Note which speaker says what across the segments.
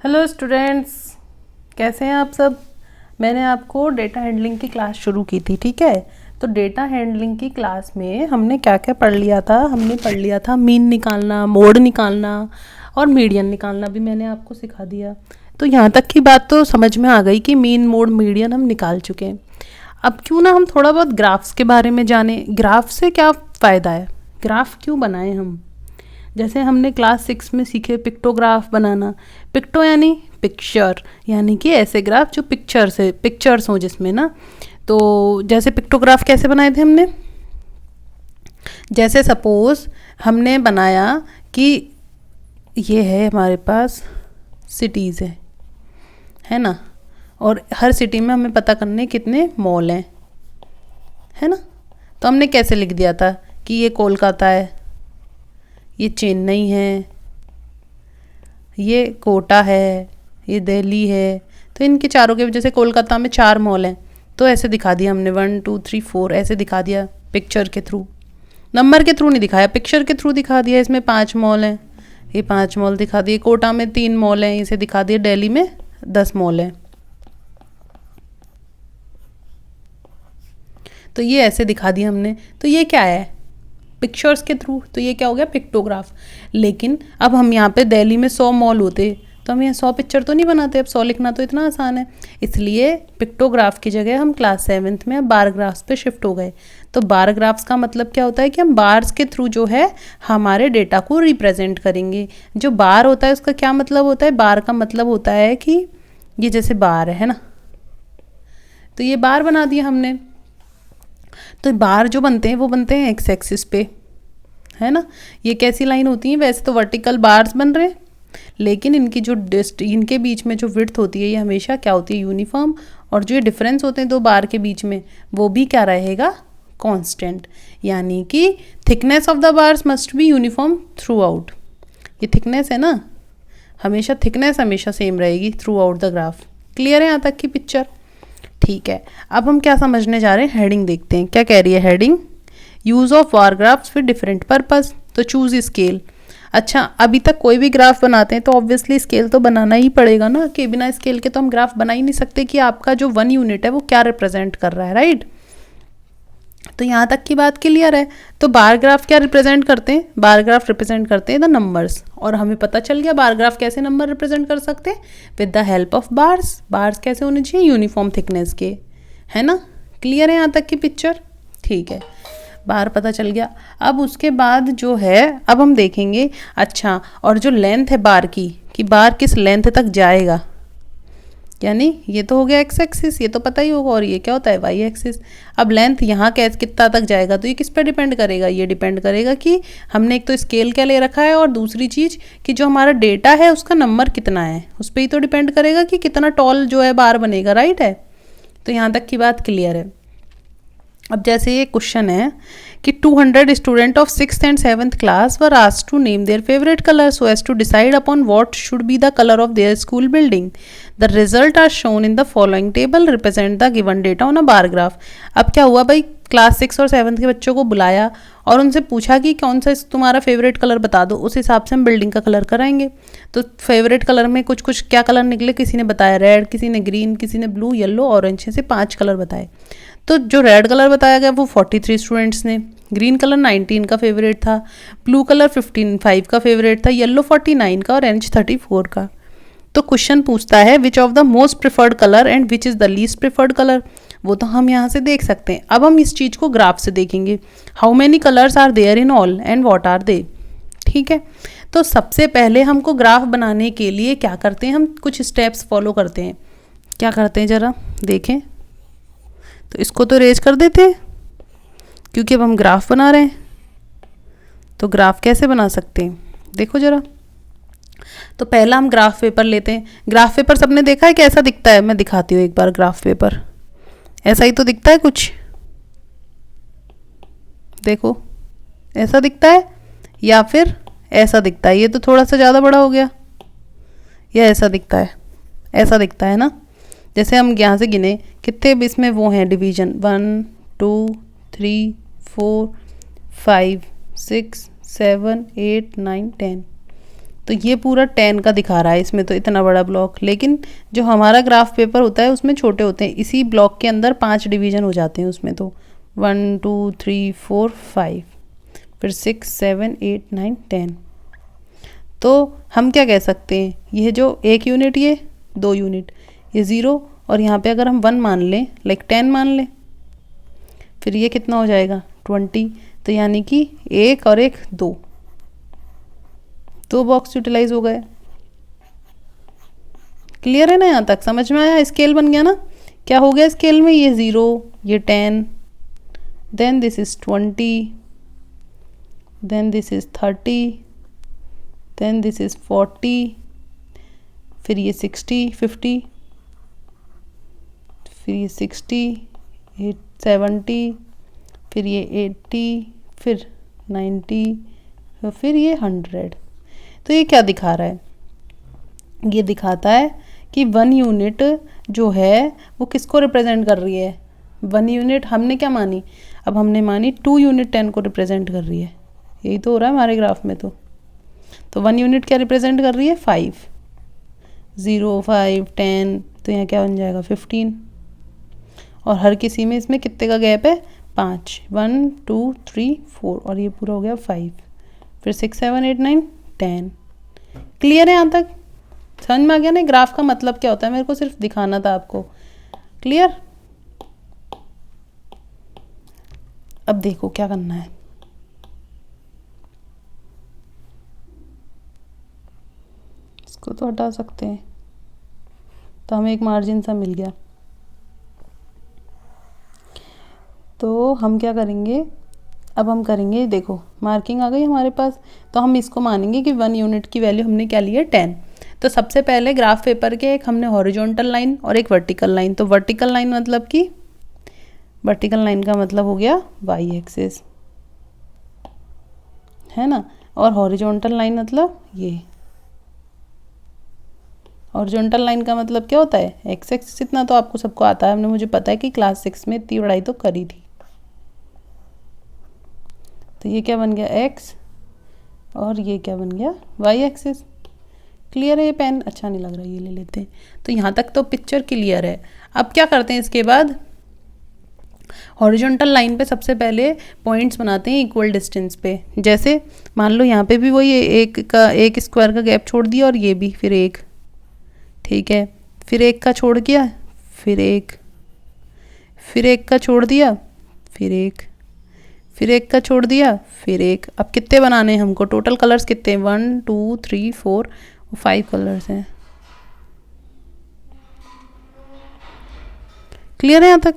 Speaker 1: Hello students, कैसे हैं आप सब। मैंने आपको डेटा हैंडलिंग की क्लास शुरू की थी, ठीक है। तो डेटा हैंडलिंग की क्लास में हमने क्या क्या पढ़ लिया था। हमने पढ़ लिया था मीन निकालना, मोड निकालना और मीडियन निकालना भी मैंने आपको सिखा दिया। तो यहाँ तक की बात तो समझ में आ गई कि मीन, मोड, मीडियन हम निकाल चुके हैं। अब क्यों ना हम थोड़ा बहुत ग्राफ्स के बारे में जाने। ग्राफ से क्या फ़ायदा है, ग्राफ क्यों बनाए हम। जैसे हमने क्लास 6 में सीखे पिक्टोग्राफ बनाना। पिक्टो यानी पिक्चर, यानी कि ऐसे ग्राफ जो पिक्चर्स हों जिसमें ना। तो जैसे पिक्टोग्राफ कैसे बनाए थे हमने, जैसे सपोज हमने बनाया कि ये है हमारे पास सिटीज़ है ना, और हर सिटी में हमें पता करने कितने मॉल हैं, है ना। तो हमने कैसे लिख दिया था कि ये कोलकाता है, ये चेन्नई है, ये कोटा है, ये दिल्ली है। तो इनके चारों के, जैसे कोलकाता में 4 मॉल हैं तो ऐसे दिखा दिया हमने 1 2 3 4 ऐसे दिखा दिया पिक्चर के थ्रू। नंबर के थ्रू नहीं दिखाया, पिक्चर के थ्रू दिखा दिया। इसमें 5 मॉल हैं, ये 5 मॉल दिखा दिए। कोटा में 3 मॉल हैं, इसे दिखा दिए। दिल्ली में 10 मॉल हैं। तो ये ऐसे दिखा दिया हमने। तो ये क्या है, पिक्चर्स के थ्रू। तो ये क्या हो गया, पिक्टोग्राफ। लेकिन अब हम यहाँ पे दिल्ली में 100 मॉल होते तो हम यहाँ 100 पिक्चर तो नहीं बनाते। अब 100 लिखना तो इतना आसान है, इसलिए पिक्टोग्राफ की जगह हम क्लास 7th में अब बार ग्राफ्स पे शिफ्ट हो गए। तो बार ग्राफ्स का मतलब क्या होता है कि हम बार्स के थ्रू जो है हमारे डेटा को रिप्रेजेंट करेंगे। जो बार होता है उसका क्या मतलब होता है, बार का मतलब होता है कि ये जैसे बार है ना, तो ये बार बना दिया हमने। तो बार जो बनते हैं वो बनते हैं एक्स एक्सिस पे, है ना। ये कैसी लाइन होती है, वैसे तो वर्टिकल बार्स बन रहे हैं, लेकिन इनकी जो इनके बीच में जो विड्थ होती है ये हमेशा क्या होती है, यूनिफॉर्म। और जो ये डिफरेंस होते हैं दो बार के बीच में वो भी क्या रहेगा, कांस्टेंट। यानी कि thickness of the bars must be uniform through out. ये थिकनेस है ना, हमेशा थिकनेस हमेशा सेम रहेगी through out the graph. Clear है यहाँ तक की पिक्चर, ठीक है। अब हम क्या समझने जा रहे हैं, हेडिंग देखते हैं क्या कह रही है heading. Use of bar graphs with different purpose. तो चूज स्केल। अच्छा, अभी तक कोई भी ग्राफ बनाते हैं तो ऑब्वियसली स्केल तो बनाना ही पड़ेगा ना, कि बिना स्केल के तो हम ग्राफ बना ही नहीं सकते कि आपका जो 1 यूनिट है वो क्या रिप्रेजेंट कर रहा है, राइट। तो यहाँ तक की बात क्लियर है। तो बार ग्राफ क्या रिप्रेजेंट करते हैं, बार ग्राफ रिप्रेजेंट करते हैं द नंबर्स। और हमें पता चल गया बार ग्राफ कैसे नंबर रिप्रेजेंट कर सकते हैं, with the help of bars. Bars कैसे होने चाहिए, यूनिफॉर्म थिकनेस के, है ना। क्लियर है यहाँ तक की पिक्चर, ठीक है। बार पता चल गया। अब उसके बाद जो है अब हम देखेंगे, अच्छा, और जो लेंथ है बार की, कि बार किस लेंथ तक जाएगा, यानी ये तो हो गया एक्स एक्सिस, ये तो पता ही होगा। और ये क्या होता है, वाई एक्सिस। अब लेंथ यहाँ कितना तक जाएगा, तो ये किस पे डिपेंड करेगा, ये डिपेंड करेगा कि हमने एक तो स्केल क्या ले रखा है, और दूसरी चीज़ कि जो हमारा डेटा है उसका नंबर कितना है, उस पर ही तो डिपेंड करेगा कि कितना टॉल जो है बार बनेगा, राइट है। तो यहाँ तक की बात क्लियर है। अब जैसे ये क्वेश्चन है कि 200 student of 6th and 7th class were asked to name their favourite colour so as to decide upon what should be the colour of their school building. The result are shown in the following table, represent the given data on a bar graph. अब क्या हुआ भाई, class 6 और 7th के बच्चों को बुलाया और उनसे पूछा कि कौन सा तुम्हारा फेवरेट कलर बता दो, उस हिसाब से हम बिल्डिंग का कलर कराएंगे। तो फेवरेट कलर में कुछ कुछ क्या कलर निकले, किसी ने बताया रेड, किसी ने ग्रीन, किसी ने ब्लू, येलो, ऑरेंज, से 5 कलर बताए। तो जो रेड कलर बताया गया वो 43 स्टूडेंट्स ने, ग्रीन कलर 19 का फेवरेट था, ब्लू कलर 5 का फेवरेट था, येलो 49 का और ऑरेंज 34 का। तो क्वेश्चन पूछता है which of the most preferred colour and which is the least preferred colour. वो तो हम यहाँ से देख सकते हैं। अब हम इस चीज़ को ग्राफ से देखेंगे, how many colours are there in all and what are they, ठीक है। तो सबसे पहले हमको ग्राफ बनाने के लिए क्या करते हैं, हम कुछ स्टेप्स फॉलो करते हैं। क्या करते हैं ज़रा देखें, तो इसको तो रेज कर देते हैं क्योंकि अब हम ग्राफ बना रहे हैं। तो ग्राफ कैसे बना सकते हैं, देखो ज़रा। तो पहला हम ग्राफ पेपर लेते हैं। ग्राफ पेपर सबने देखा है कैसा दिखता है, मैं दिखाती हूँ एक बार। ग्राफ पेपर ऐसा ही तो दिखता है कुछ, देखो ऐसा दिखता है या फिर ऐसा दिखता है। ये तो थोड़ा सा ज़्यादा बड़ा हो गया, या ऐसा दिखता है, ऐसा दिखता है ना। जैसे हम यहाँ से गिने कितने भी इसमें वो हैं डिवीजन, 1 2 3 4 5 6 7 8 9 10। तो ये पूरा 10 का दिखा रहा है इसमें, तो इतना बड़ा ब्लॉक। लेकिन जो हमारा ग्राफ पेपर होता है उसमें छोटे होते हैं, इसी ब्लॉक के अंदर 5 डिवीज़न हो जाते हैं उसमें, तो 1 2 3 4 5, फिर 6 7 8 9 10। तो हम क्या कह सकते हैं, ये जो 1 यूनिट, ये 2 यूनिट, ये 0, और यहाँ पे अगर हम 1 मान लें, लाइक 10 मान लें, फिर ये कितना हो जाएगा 20। तो यानी कि 1 और 1 दो बॉक्स यूटिलाइज हो गए। क्लियर है ना, यहाँ तक समझ में आया? स्केल बन गया ना। क्या हो गया स्केल में, ये 0, ये 10, then this is 20, then this is 30, then this is 40, फिर ये 60 50, फिर ये 60 70, फिर ये 80, फिर 90, फिर ये 100। तो ये क्या दिखा रहा है, ये दिखाता है कि 1 यूनिट जो है वो किसको रिप्रेजेंट कर रही है। 1 यूनिट हमने क्या मानी, अब हमने मानी 2 यूनिट 10 को रिप्रेजेंट कर रही है। यही तो हो रहा है हमारे ग्राफ में। तो 1 यूनिट क्या रिप्रेजेंट कर रही है, 5, 0 5 10, तो यहाँ क्या बन जाएगा 15। और हर किसी में इसमें कितने का गैप है, 5, 1 2 3 4, और ये पूरा हो गया 5, फिर 6 7 8 9 10। क्लियर है यहाँ तक? समझ में आ गया ना ग्राफ का मतलब क्या होता है, मेरे को सिर्फ दिखाना था आपको। क्लियर? अब देखो क्या करना है, इसको तो हटा सकते हैं, तो हमें एक मार्जिन सा मिल गया। तो हम क्या करेंगे, अब हम करेंगे, देखो मार्किंग आ गई हमारे पास, तो हम इसको मानेंगे कि 1 यूनिट की वैल्यू हमने क्या ली है 10। तो सबसे पहले ग्राफ पेपर के एक हमने हॉरिजॉन्टल लाइन और एक वर्टिकल लाइन, तो वर्टिकल लाइन मतलब कि, वर्टिकल लाइन का मतलब हो गया वाई एक्सिस, है ना, और हॉरिजॉन्टल लाइन मतलब ये, हॉरिजॉन्टल लाइन का मतलब क्या होता है, एक्स एक्सिस। इतना तो आपको सबको आता है, हमने, मुझे पता है कि क्लास 6 में इतनी पढ़ाई तो करी थी। तो ये क्या बन गया एक्स, और ये क्या बन गया वाई एक्सिस। क्लियर है? ये पेन अच्छा नहीं लग रहा, ये ले लेते हैं। तो यहाँ तक तो पिक्चर क्लियर है। अब क्या करते हैं, इसके बाद हॉरिजॉन्टल लाइन पे सबसे पहले पॉइंट्स बनाते हैं इक्वल डिस्टेंस पे। जैसे मान लो यहाँ पे भी वही एक स्क्वायर का गैप छोड़ दिया, और ये भी फिर एक, ठीक है, फिर एक का छोड़ दिया, फिर एक, फिर एक का छोड़ दिया, फिर एक, फिर एक का छोड़ दिया, फिर एक। अब कितने बनाने हैं हमको, टोटल कलर्स कितने हैं, 1 2 3 4 5 कलर्स हैं। क्लियर है यहाँ तक?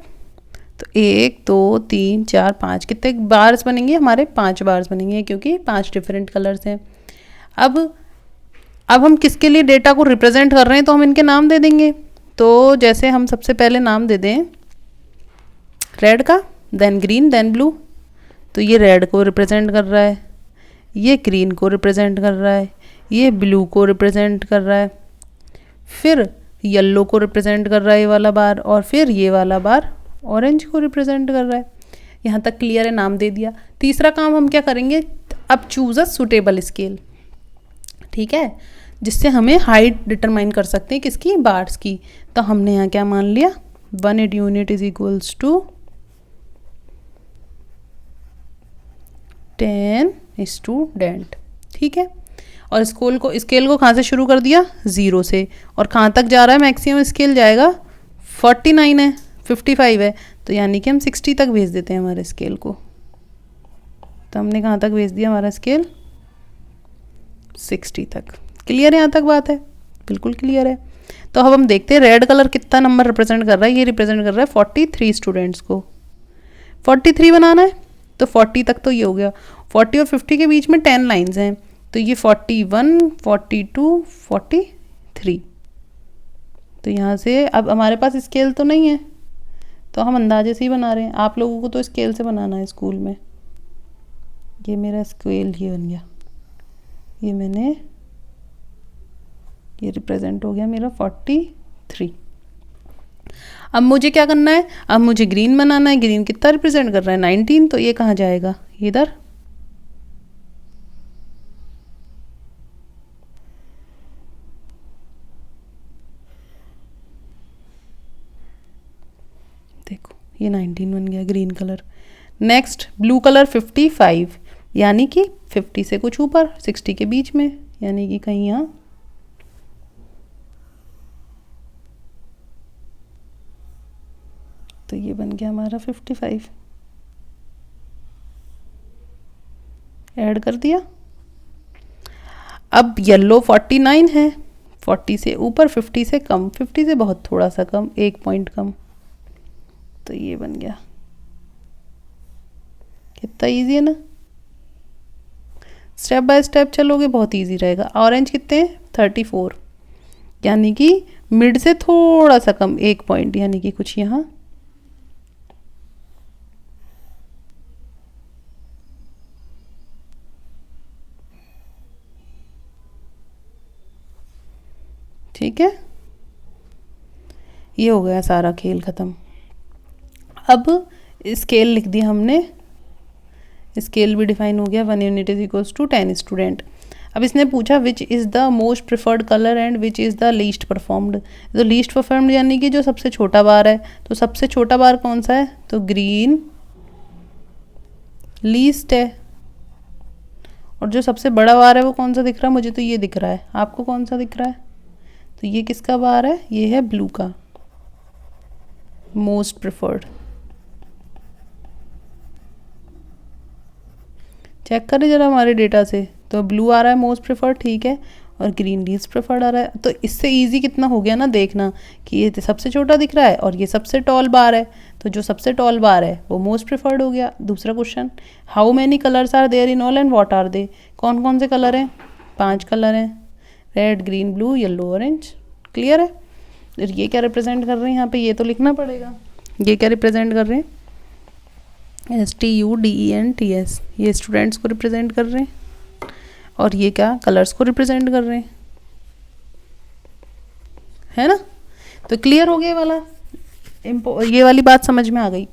Speaker 1: तो 1 2 3 4 5 कितने बार्स बनेंगे हमारे, 5 बार्स बनेंगे, क्योंकि 5 डिफरेंट कलर्स हैं। अब हम किसके लिए डेटा को रिप्रेजेंट कर रहे हैं, तो हम इनके नाम दे देंगे। तो जैसे हम सबसे पहले नाम दे दें रेड का, देन ग्रीन, देन ब्लू। तो ये रेड को रिप्रेजेंट कर रहा है, ये ग्रीन को रिप्रेजेंट कर रहा है, ये ब्लू को रिप्रेजेंट कर रहा है, फिर येलो को रिप्रेजेंट कर रहा है ये वाला बार, और फिर ये वाला बार ऑरेंज को रिप्रेजेंट कर रहा है। यहाँ तक क्लियर है, नाम दे दिया। तीसरा काम हम क्या करेंगे, अब चूज अ सुटेबल स्केल, ठीक है, जिससे हमें हाइट डिटरमाइन कर सकते हैं किसकी, बार्स की। तो हमने यहाँ क्या मान लिया, 1 unit is equals to 10 student, ठीक है। और स्केल को कहाँ से शुरू कर दिया, 0 से, और कहाँ तक जा रहा है मैक्सिमम स्केल जाएगा, 49 है, 55 है, तो यानी कि हम 60 तक भेज देते हैं हमारे स्केल को। तो हमने कहाँ तक भेज दिया हमारा स्केल, 60 तक। क्लियर है यहाँ तक बात है? बिल्कुल क्लियर है। तो अब हम देखते हैं रेड कलर कितना नंबर रिप्रेजेंट कर रहा है। ये रिप्रेजेंट कर रहा है 43 स्टूडेंट्स को। 43 बनाना है, तो 40 तक तो ये हो गया। 40 और 50 के बीच में 10 लाइन्स हैं, तो ये 41 42 43। तो यहाँ से अब हमारे पास स्केल तो नहीं है, तो हम अंदाजे से ही बना रहे हैं। आप लोगों को तो स्केल से बनाना है स्कूल में। ये मेरा स्केल ये बन गया, ये मैंने, ये रिप्रेजेंट हो गया मेरा 43। अब मुझे क्या करना है, अब मुझे ग्रीन बनाना है। ग्रीन कितना रिप्रेजेंट कर रहा है, 19, तो ये कहाँ जाएगा, इधर। देखो ये 19 बन गया green colour. Next blue colour 55, यानी कि 50 से कुछ ऊपर, 60 के बीच में, यानी कि कहीं यहाँ। तो ये बन गया हमारा 55, ऐड कर दिया। अब येलो 49 है, 40 से ऊपर, 50 से कम, 50 से बहुत थोड़ा सा कम, 1 पॉइंट कम। तो ये बन गया। कितना इजी है ना, स्टेप बाय स्टेप चलोगे बहुत इजी रहेगा। ऑरेंज कितने हैं 34, यानी कि मिड से थोड़ा सा कम, 1 पॉइंट, यानी कि कुछ यहाँ। ठीक है, ये हो गया सारा खेल ख़त्म। अब स्केल लिख दिया हमने, स्केल भी डिफाइन हो गया, 1 unit is equals to 10 student. अब इसने पूछा which is the most preferred colour and which is the least performed. तो लीस्ट परफॉर्म्ड यानी कि जो सबसे छोटा बार है, तो सबसे छोटा बार कौन सा है, तो ग्रीन लीस्ट है। और जो सबसे बड़ा बार है वो कौन सा दिख रहा है, मुझे तो ये दिख रहा है, आपको कौन सा दिख रहा है, तो ये किसका बार है, ये है ब्लू का, मोस्ट प्रिफर्ड। चेक करें जरा हमारे डेटा से, तो ब्लू आ रहा है मोस्ट प्रिफर्ड, ठीक है, और ग्रीन लीस्ट प्रिफर्ड आ रहा है। तो इससे इजी कितना हो गया ना देखना, कि ये सबसे छोटा दिख रहा है और ये सबसे टॉल बार है, तो जो सबसे टॉल बार है वो मोस्ट प्रिफर्ड हो गया। दूसरा question, how many colours are there in all and what are they. कौन कौन से कलर हैं, 5 कलर हैं, red green blue yellow orange. Clear है। और ये क्या रिप्रेजेंट कर रहे हैं यहाँ पे, ये तो लिखना पड़ेगा, ये क्या रिप्रेजेंट कर रहे हैं, STUDENTS, ये स्टूडेंट्स को रिप्रेजेंट कर रहे हैं, और ये क्या कलर्स को रिप्रेजेंट कर रहे हैं, है ना। तो क्लियर हो गया वाला, ये वाली बात समझ में आ गई।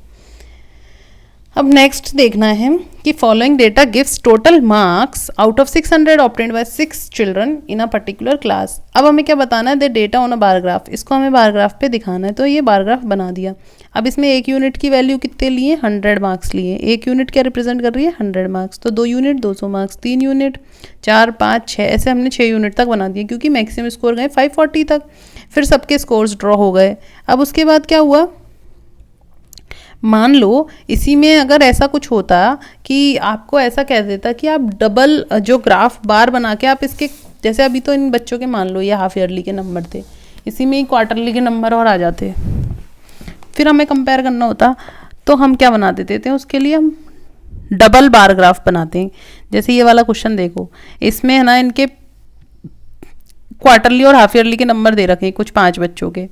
Speaker 1: अब नेक्स्ट देखना है कि following data gives total marks out of 600 obtained by 6 children in a particular class. अब हमें क्या बताना है, the data on a bar graph, इसको हमें बार ग्राफ पे दिखाना है। तो ये बार ग्राफ बना दिया। अब इसमें 1 यूनिट की वैल्यू कितने लिए, 100 मार्क्स लिए। 1 यूनिट क्या रिप्रेजेंट कर रही है, 100 मार्क्स। तो 2 यूनिट 200 मार्क्स, 3 यूनिट 4 5 6, ऐसे हमने 6 यूनिट तक बना दिया, क्योंकि मैक्सिमम स्कोर गए 540 तक। फिर सबके स्कोर्स ड्रॉ हो गए। अब उसके बाद क्या हुआ, मान लो इसी में अगर ऐसा कुछ होता कि आपको ऐसा कह देता कि आप डबल जो ग्राफ बार बना के आप इसके, जैसे अभी तो इन बच्चों के मान लो ये हाफ ईयरली के नंबर थे, इसी में ही क्वार्टरली के नंबर और आ जाते, फिर हमें कंपेयर करना होता, तो हम क्या बना देते थे, उसके लिए हम डबल बार ग्राफ बनाते हैं। जैसे ये वाला क्वेश्चन देखो, इसमें है ना इनके क्वार्टरली और हाफ ईयरली के नंबर दे रखे हैं कुछ 5 बच्चों के।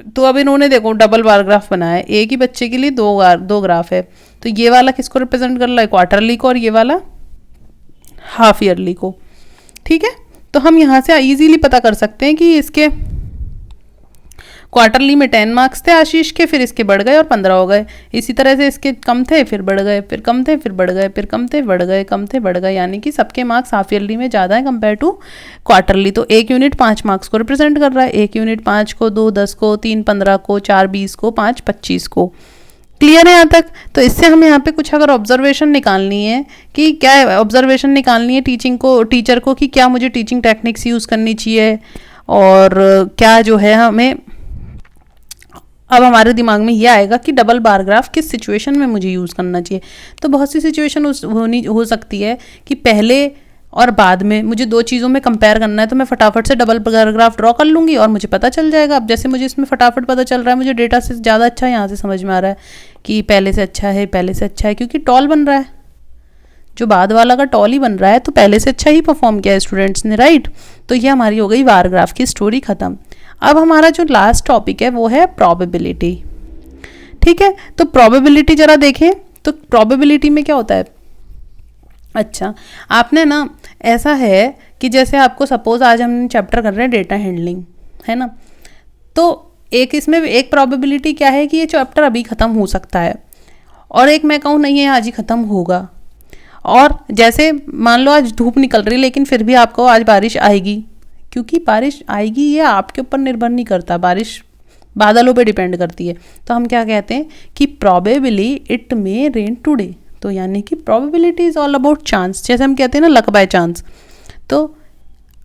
Speaker 1: तो अब इन्होंने देखो डबल बार ग्राफ बनाया है, एक ही बच्चे के लिए दो ग्राफ है। तो ये वाला किसको रिप्रेजेंट कर रहा है, क्वार्टरली को, और ये वाला हाफ ईयरली को। ठीक है, तो हम यहाँ से इजीली पता कर सकते हैं कि इसके क्वार्टरली में 10 मार्क्स थे आशीष के, फिर इसके बढ़ गए और 15 हो गए। इसी तरह से इसके कम थे फिर बढ़ गए, फिर कम थे फिर बढ़ गए, फिर कम थे बढ़ गए, कम थे बढ़ गए, यानी कि सबके मार्क्स हाफ ईयरली में ज़्यादा है कंपेयर टू क्वार्टरली। तो 1 यूनिट 5 मार्क्स को रिप्रेजेंट कर रहा है, 1 यूनिट 5 को, 2 10 को, 3 15 को, 4 20 को, 5 25 को। क्लियर है यहाँ तक। तो इससे हमें यहाँ पे कुछ अगर ऑब्जर्वेशन निकालनी है, कि क्या ऑब्जर्वेशन निकालनी है टीचर को कि क्या मुझे टीचिंग टेक्निक्स यूज़ करनी चाहिए, और क्या जो है हमें, अब हमारे दिमाग में ये आएगा कि डबल बार ग्राफ किस सिचुएशन में मुझे यूज़ करना चाहिए। तो बहुत सी सिचुएशन हो सकती है कि पहले और बाद में मुझे 2 चीज़ों में कंपेयर करना है, तो मैं फटाफट से डबल बार ग्राफ ड्रॉ कर लूँगी और मुझे पता चल जाएगा। अब जैसे मुझे इसमें फटाफट पता चल रहा है, मुझे डेटा से ज़्यादा अच्छा यहाँ से समझ में आ रहा है कि पहले से अच्छा है, पहले से अच्छा है, क्योंकि टॉल बन रहा है, जो बाद वाला का टॉल ही बन रहा है, तो पहले से अच्छा ही परफॉर्म किया है स्टूडेंट्स ने, राइट। तो ये हमारी हो गई बार ग्राफ की स्टोरी ख़त्म। अब हमारा जो लास्ट टॉपिक है वो है प्रोबेबिलिटी। ठीक है, तो प्रोबेबिलिटी जरा देखें, तो प्रोबेबिलिटी में क्या होता है। अच्छा, आपने ना ऐसा है कि जैसे आपको सपोज आज हम चैप्टर कर रहे हैं डेटा हैंडलिंग, है ना, तो एक इसमें एक प्रोबेबिलिटी क्या है कि ये चैप्टर अभी ख़त्म हो सकता है, और एक मैं कहूँ नहीं है आज ही ख़त्म होगा। और जैसे मान लो आज धूप निकल रही, लेकिन फिर भी आपको आज बारिश आएगी, क्योंकि बारिश आएगी ये आपके ऊपर निर्भर नहीं करता, बारिश बादलों पे डिपेंड करती है। तो हम क्या कहते हैं कि probably it may rain today. तो यानी कि probability is all about chance, जैसे हम कहते हैं ना लक बाय चांस। तो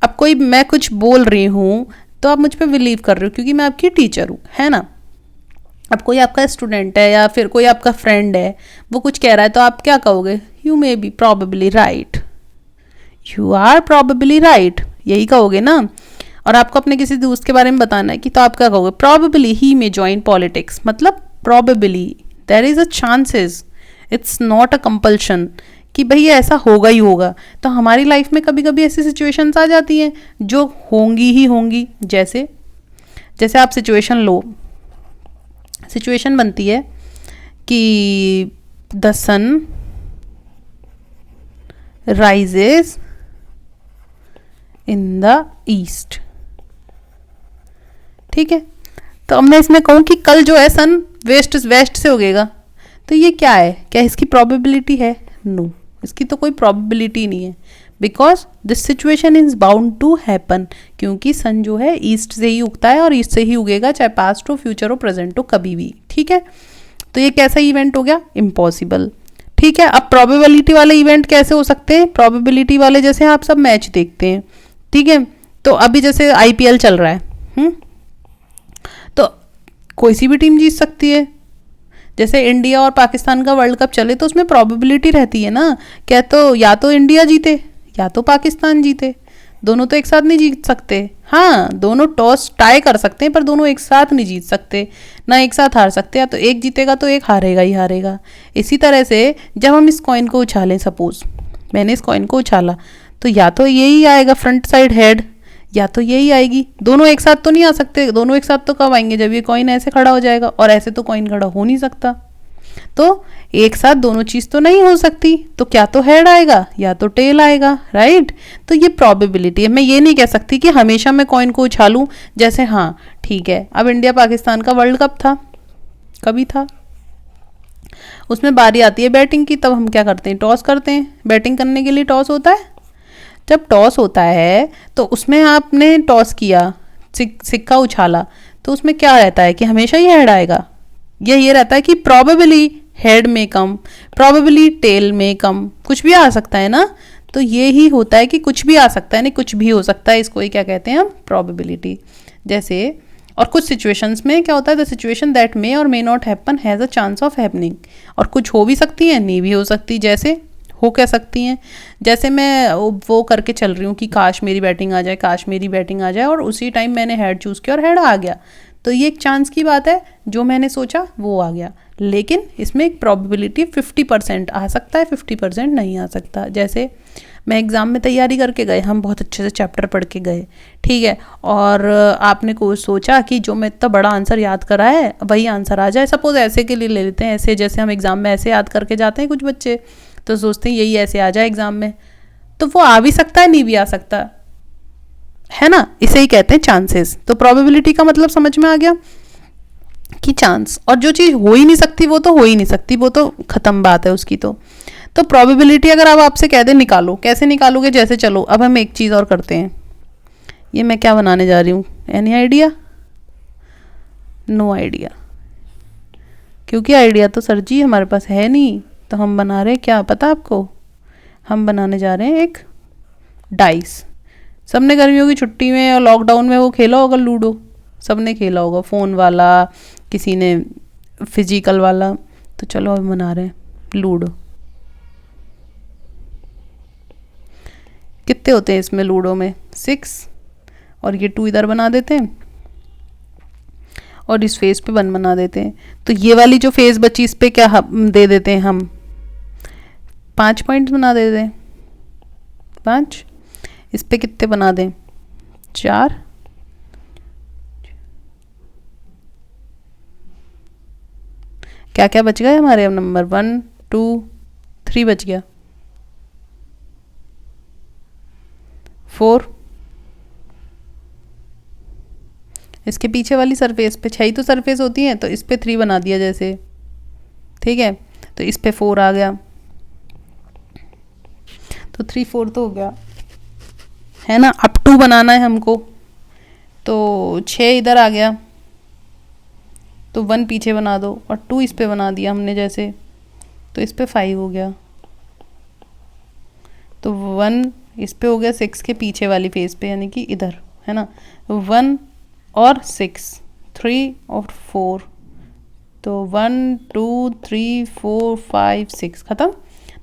Speaker 1: अब कोई मैं कुछ बोल रही हूँ तो आप मुझ पर बिलीव कर रहे हो क्योंकि मैं आपकी टीचर हूँ, है ना। अब कोई आपका स्टूडेंट है या फिर कोई आपका फ्रेंड है, वो कुछ कह रहा है तो आप क्या कहोगे, you may be probably right, you are probably right, यही कहोगे ना। और आपको अपने किसी दोस्त के बारे में बताना है कि तो आप क्या कहोगे, probably he may join politics. मतलब probably there is a chances, it's not a compulsion कि भाई ऐसा होगा ही होगा। तो हमारी लाइफ में कभी कभी ऐसी सिचुएशंस आ जाती हैं जो होंगी ही होंगी। जैसे जैसे आप सिचुएशन लो, सिचुएशन बनती है कि the sun rises in the east, ठीक है। तो अब मैं इसमें कहूँ कि कल जो है सन वेस्ट से उगेगा, तो ये क्या है, क्या इसकी प्रोबेबिलिटी है? नो, इसकी तो कोई प्रोबेबिलिटी नहीं है, because this situation is bound to happen, क्योंकि सन जो है ईस्ट से ही उगता है और ईस्ट से ही उगेगा, चाहे पास्ट हो, फ्यूचर हो, प्रेजेंट हो, कभी भी, ठीक है। तो ये कैसा इवेंट हो गया, इम्पॉसिबल, ठीक है। अब प्रोबेबिलिटी वाले इवेंट कैसे हो सकते हैं, प्रोबेबिलिटी वाले जैसे आप सब मैच देखते हैं, ठीक है। तो अभी जैसे आईपीएल चल रहा है, तो कोई सी भी टीम जीत सकती है। जैसे इंडिया और पाकिस्तान का वर्ल्ड कप चले तो उसमें प्रोबेबिलिटी रहती है ना, क्या तो या तो इंडिया जीते या तो पाकिस्तान जीते, दोनों तो एक साथ नहीं जीत सकते। हाँ, दोनों टॉस टाई कर सकते हैं पर दोनों एक साथ नहीं जीत सकते, ना एक साथ हार सकते, या तो एक जीतेगा तो एक हारेगा ही हारेगा। इसी तरह से जब हम इस कॉइन को उछालें, सपोज मैंने इस कॉइन को उछाला, तो या तो यही आएगा फ्रंट साइड हेड, या तो यही आएगी, दोनों एक साथ तो नहीं आ सकते। दोनों एक साथ तो कब आएंगे, जब ये कॉइन ऐसे खड़ा हो जाएगा, और ऐसे तो कॉइन खड़ा हो नहीं सकता। तो एक साथ दोनों चीज तो नहीं हो सकती, तो क्या तो हेड आएगा या तो टेल आएगा, राइट। तो ये प्रोबेबिलिटी है। मैं ये नहीं कह सकती कि हमेशा मैं कॉइन को उछालूं, जैसे हाँ ठीक है, अब इंडिया पाकिस्तान का वर्ल्ड कप था, कभी था, उसमें बारी आती है बैटिंग की, तब हम क्या करते हैं, टॉस करते हैं। बैटिंग करने के लिए टॉस होता है, जब टॉस होता है तो उसमें आपने टॉस किया, सिक्का उछाला, तो उसमें क्या रहता है कि हमेशा ही हेड आएगा, ये रहता है कि प्रोबेबली हेड में कम, प्रोबेबली टेल में कम, कुछ भी आ सकता है ना। तो ये ही होता है कि कुछ भी आ सकता है, नहीं कुछ भी हो सकता है, इसको ही क्या कहते हैं हम, प्रोबेबिलिटी। जैसे और कुछ सिचुएशंस में क्या होता है, द सिचुएशन दैट मे और may not happen has a chance of happening, और कुछ हो भी सकती है, नहीं भी हो सकती। जैसे हो क्या सकती हैं, जैसे मैं वो करके चल रही हूँ कि काश मेरी बैटिंग आ जाए, काश मेरी बैटिंग आ जाए, और उसी टाइम मैंने हेड चूज़ किया और हेड आ गया, तो ये एक चांस की बात है, जो मैंने सोचा वो आ गया। लेकिन इसमें एक प्रोबेबिलिटी 50% आ सकता है, 50% नहीं आ सकता। जैसे मैं एग्ज़ाम में तैयारी करके गए, हम बहुत अच्छे से चैप्टर पढ़ के गए, ठीक है, और आपने को सोचा कि जो मैं इतना बड़ा आंसर याद करा है वही आंसर आ जाए। सपोज ऐसे के लिए ले लेते हैं, ऐसे जैसे हम एग्ज़ाम में ऐसे याद करके जाते हैं, कुछ बच्चे तो सोचते हैं यही ऐसे आ जाए एग्ज़ाम में, तो वो आ भी सकता है, नहीं भी आ सकता, है ना। इसे ही कहते हैं चांसेस। तो प्रोबेबिलिटी का मतलब समझ में आ गया कि चांस, और जो चीज़ हो ही नहीं सकती वो तो हो ही नहीं सकती, वो तो ख़त्म बात है उसकी। तो प्रोबेबिलिटी अगर आप आपसे कह दें निकालो, कैसे निकालोगे, जैसे चलो अब हम एक चीज़ और करते हैं, ये मैं क्या बनाने जा रही हूँ, एनी आइडिया? नो आइडिया, क्योंकि आइडिया तो सर जी हमारे पास है नहीं। तो हम बना रहे हैं क्या पता आपको, हम बनाने जा रहे हैं एक डाइस। सबने गर्मियों की छुट्टी में और लॉकडाउन में वो खेला होगा लूडो, सबने खेला होगा, फ़ोन वाला, किसी ने फिजिकल वाला। तो चलो अब बना रहे हैं लूडो। कितने होते हैं इसमें लूडो में, 6, और ये 2 इधर बना देते हैं, और इस फेस पे 1 बना देते हैं। तो ये वाली जो फेस बची इस पे क्या दे देते हैं हम, 5 पॉइंट्स बना देते हैं, 5। इस पे कितने बना दें, 4। क्या क्या बच गए हमारे, अब नंबर 1 2 3 बच गया, 4। इसके पीछे वाली सरफेस पे 6 ही तो सरफेस होती हैं, तो इस पे 3 बना दिया जैसे, ठीक है। तो इस पे 4 आ गया, तो 3 4 तो हो गया, है ना। अब 2 बनाना है हमको, तो 6 इधर आ गया, तो 1 पीछे बना दो और 2 इस पे बना दिया हमने जैसे, तो इस पे 5 हो गया, तो 1 इस पे हो गया 6 के पीछे वाली फेस पे, यानी कि इधर, है ना। 1 और 6, 3 और 4, तो 1 2 3 4 5 6 खत्म।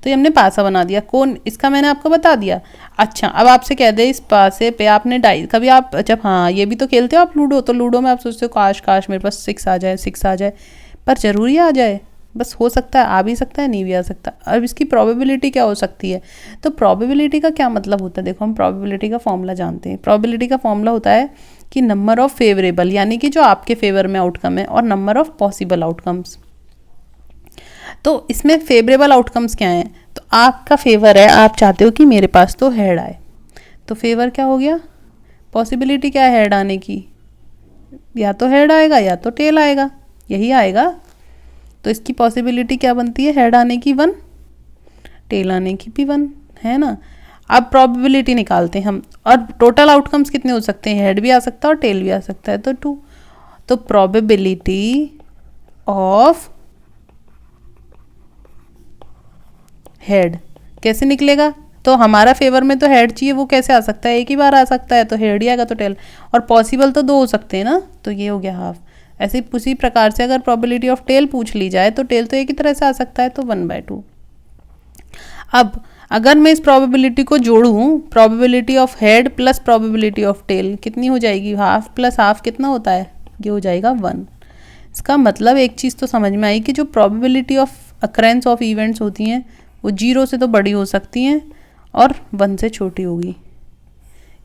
Speaker 1: तो ये हमने पासा बना दिया। कौन, इसका मैंने आपको बता दिया। अच्छा, अब आपसे कह दे इस पासे पे आपने डाई, कभी आप जब, हाँ ये भी तो खेलते हो आप लूडो, तो लूडो में आप सोचते हो काश काश मेरे पास 6 आ जाए, 6 आ जाए, पर ज़रूरी आ जाए, बस हो सकता है, आ भी सकता है, नहीं भी आ सकता। अब इसकी प्रोबेबिलिटी क्या हो सकती है, तो प्रोबेबिलिटी का क्या मतलब होता है, देखो हम प्रोबेबिलिटी का फॉर्मूला जानते हैं। प्रोबेबिलिटी का फॉर्मूला होता है कि नंबर ऑफ फेवरेबल, यानी कि जो आपके फेवर में आउटकम है, और नंबर ऑफ पॉसिबल आउटकम्स। तो इसमें फेवरेबल आउटकम्स क्या हैं, तो आपका फेवर है, आप चाहते हो कि मेरे पास तो हेड आए, तो फेवर क्या हो गया, पॉसिबिलिटी क्या है हेड आने की, या तो हेड आएगा या तो टेल आएगा, यही आएगा। तो इसकी पॉसिबिलिटी क्या बनती है, हेड आने की 1, टेल आने की भी 1, है ना। अब प्रोबेबिलिटी निकालते हैं हम, और टोटल आउटकम्स कितने हो सकते हैं, हेड भी आ सकता है और टेल भी आ सकता है, तो 2। तो प्रोबेबिलिटी ऑफ हेड कैसे निकलेगा, तो हमारा फेवर में तो हेड चाहिए, वो कैसे आ सकता है, एक ही बार आ सकता है, तो हेड ही आएगा, तो टेल, और पॉसिबल तो 2 हो सकते हैं ना, तो ये हो गया हाफ। ऐसे उसी प्रकार से अगर प्रोबेबिलिटी ऑफ टेल पूछ ली जाए, तो टेल तो एक ही तरह से आ सकता है, तो 1/2। अब अगर मैं इस प्रोबेबिलिटी को जोड़ूं, probability of head plus probability of tail कितनी हो जाएगी, हाफ प्लस हाफ कितना होता है, ये हो जाएगा 1। इसका मतलब एक चीज़ तो समझ में आई कि जो probability of occurrence of events होती हैं वो 0 से तो बड़ी हो सकती हैं और 1 से छोटी होगी,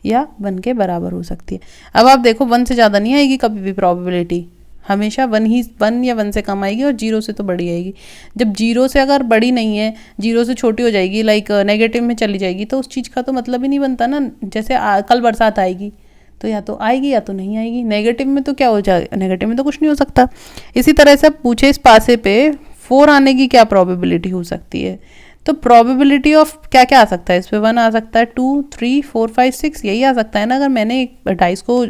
Speaker 1: या 1 के बराबर हो सकती है। अब आप देखो 1 से ज़्यादा नहीं आएगी कभी भी प्रोबेबिलिटी, हमेशा 1 या 1 से कम आएगी, और 0 से तो बड़ी आएगी। जब 0 से अगर बड़ी नहीं है, 0 से छोटी हो जाएगी, लाइक नेगेटिव में चली जाएगी, तो उस चीज़ का तो मतलब ही नहीं बनता ना। जैसे कल बरसात आएगी, तो या तो आएगी या तो नहीं आएगी, नेगेटिव में तो क्या हो जाएगा, नेगेटिव में तो कुछ नहीं हो सकता। इसी तरह से पूछे इस पासे पे 4 आने की क्या प्रोबेबिलिटी हो सकती है, तो प्रोबेबिलिटी ऑफ क्या क्या आ सकता है, इस पर 1 आ सकता है, 2 3 4 5 6 यही आ सकता है ना। अगर मैंने एक डाइस को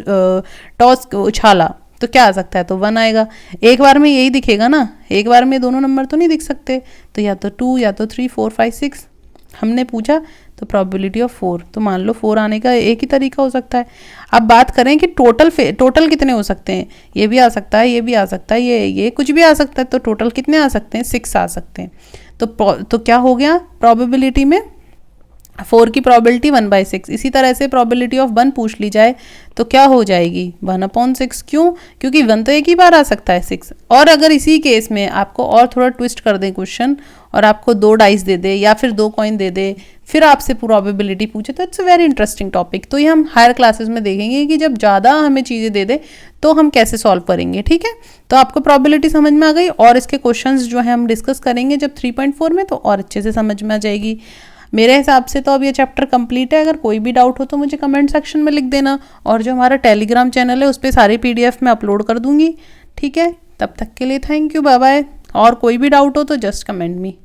Speaker 1: टॉस उछाला तो क्या आ सकता है, तो 1 आएगा। एक बार में यही दिखेगा ना, एक बार में दोनों नंबर तो नहीं दिख सकते, तो या तो 2 या तो 3 4 5 6 हमने पूछा, तो प्रोबेबिलिटी ऑफ 4, तो मान लो 4 आने का एक ही तरीका हो सकता है। अब बात करें कि टोटल कितने हो सकते हैं, ये भी आ सकता है, ये भी आ सकता है, ये कुछ भी आ सकता है, तो टोटल कितने आ सकते हैं, 6 आ सकते हैं। तो क्या हो गया, प्रोबेबिलिटी में 4 की प्रोबेबिलिटी 1/6। इसी तरह से प्रोबेबिलिटी ऑफ 1 पूछ ली जाए तो क्या हो जाएगी, 1/6। क्यों, क्योंकि 1 तो एक ही बार आ सकता है, 6। और अगर इसी केस में आपको और थोड़ा ट्विस्ट कर दें क्वेश्चन, और आपको 2 डाइस दे दे या फिर 2 कॉइन दे दे, फिर आपसे प्रोबेबिलिटी पूछे, तो it's a very interesting topic. तो ये हम हायर क्लासेस में देखेंगे कि जब ज़्यादा हमें चीज़ें दे दे तो हम कैसे सॉल्व करेंगे, ठीक है। तो आपको प्रोबेबिलिटी समझ में आ गई, और इसके क्वेश्चंस जो है हम डिस्कस करेंगे जब 3.4 में, तो और अच्छे से समझ में आ जाएगी। मेरे हिसाब से तो अब ये चैप्टर कंप्लीट है। अगर कोई भी डाउट हो तो मुझे कमेंट सेक्शन में लिख देना, और जो हमारा टेलीग्राम चैनल है उस पर सारी PDF मैं अपलोड कर दूंगी, ठीक है। तब तक के लिए थैंक यू, बाय बाय। और कोई भी डाउट हो तो जस्ट कमेंट मी।